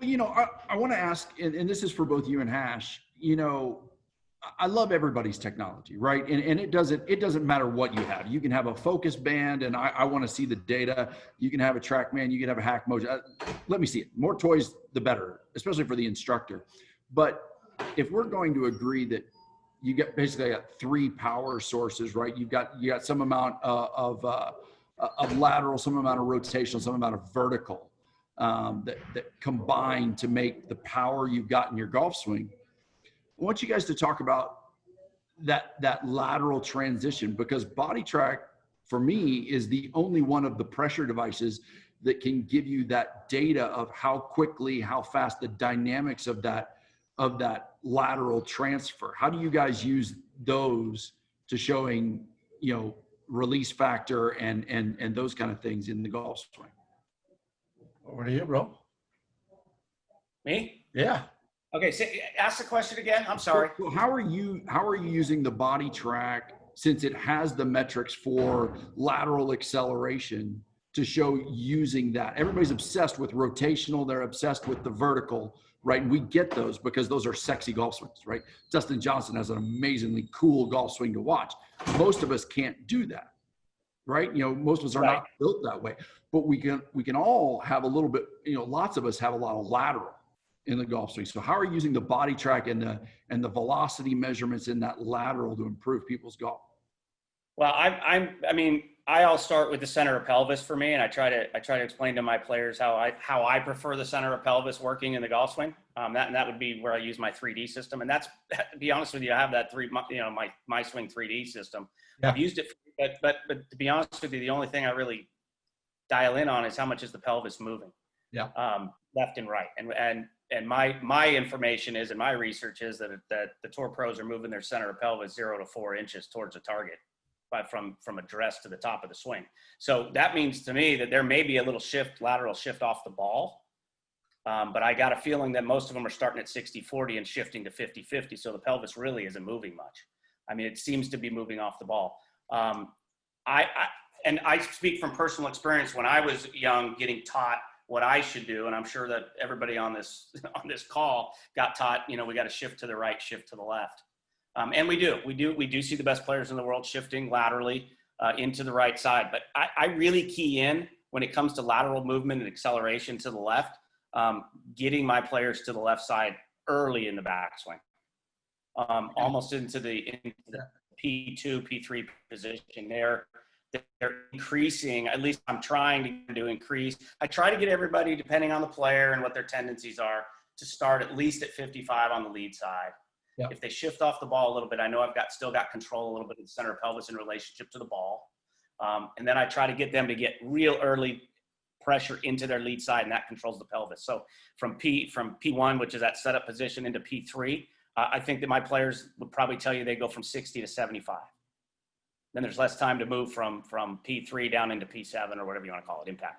I want to ask, and this is for both you and Hash, I love everybody's technology, right? And it doesn't matter what you have. You can have a focus band, and I want to see the data. You can have a TrackMan, you can have a Hack Motion. Let me see it. More toys, the better, especially for the instructor. But if we're going to agree that you get basically got three power sources, right? You got some amount of lateral, some amount of rotational, some amount of vertical that combine to make the power you've got in your golf swing. I want you guys to talk about that lateral transition, because Body Track for me is the only one of the pressure devices that can give you that data of how quickly, how fast, the dynamics of that lateral transfer. How do you guys use those to showing, release factor and those kind of things in the golf swing? Over to you, bro. Me? Yeah. Okay, so ask the question again. I'm sorry. So how are you using the Body Track, since it has the metrics for lateral acceleration, to show using that? Everybody's obsessed with rotational, they're obsessed with the vertical, right? And we get those because those are sexy golf swings, right? Dustin Johnson has an amazingly cool golf swing to watch. Most of us can't do that, right? Most of us are not built that way, but we can all have a little bit, lots of us have a lot of lateral in the golf swing. So how are you using the Body Track and the velocity measurements in that lateral to improve people's golf? Well, I'll start with the center of pelvis for me, and I try to explain to my players how I prefer the center of pelvis working in the golf swing. That would be where I use my 3D system, and that's, to be honest with you, I have that my swing 3D system. Yeah. I've used it, but to be honest with you, the only thing I really dial in on is how much is the pelvis moving. Yeah. Left and right, and my information is, and my research is that the tour pros are moving their center of pelvis 0 to 4 inches towards the target, from address to the top of the swing. So that means to me that there may be a little lateral shift off the ball, but I got a feeling that most of them are starting at 60-40 and shifting to 50-50. So the pelvis really isn't moving much. It seems to be moving off the ball. I speak from personal experience. When I was young, getting taught what I should do, and I'm sure that everybody on this call got taught, we got to shift to the right, shift to the left. And we do see the best players in the world shifting laterally into the right side. But I really key in when it comes to lateral movement and acceleration to the left, getting my players to the left side early in the backswing, almost into the P2, P3 position. They're increasing, at least I'm trying to increase. I try to get everybody, depending on the player and what their tendencies are, to start at least at 55 on the lead side. Yep. If they shift off the ball a little bit, I know I've still got control a little bit of the center of pelvis in relationship to the ball. And then I try to get them to get real early pressure into their lead side, and that controls the pelvis. So from P1, which is that setup position, into P3, I think that my players would probably tell you they go from 60 to 75. Then there's less time to move from P3 down into P7 or whatever you want to call it, impact.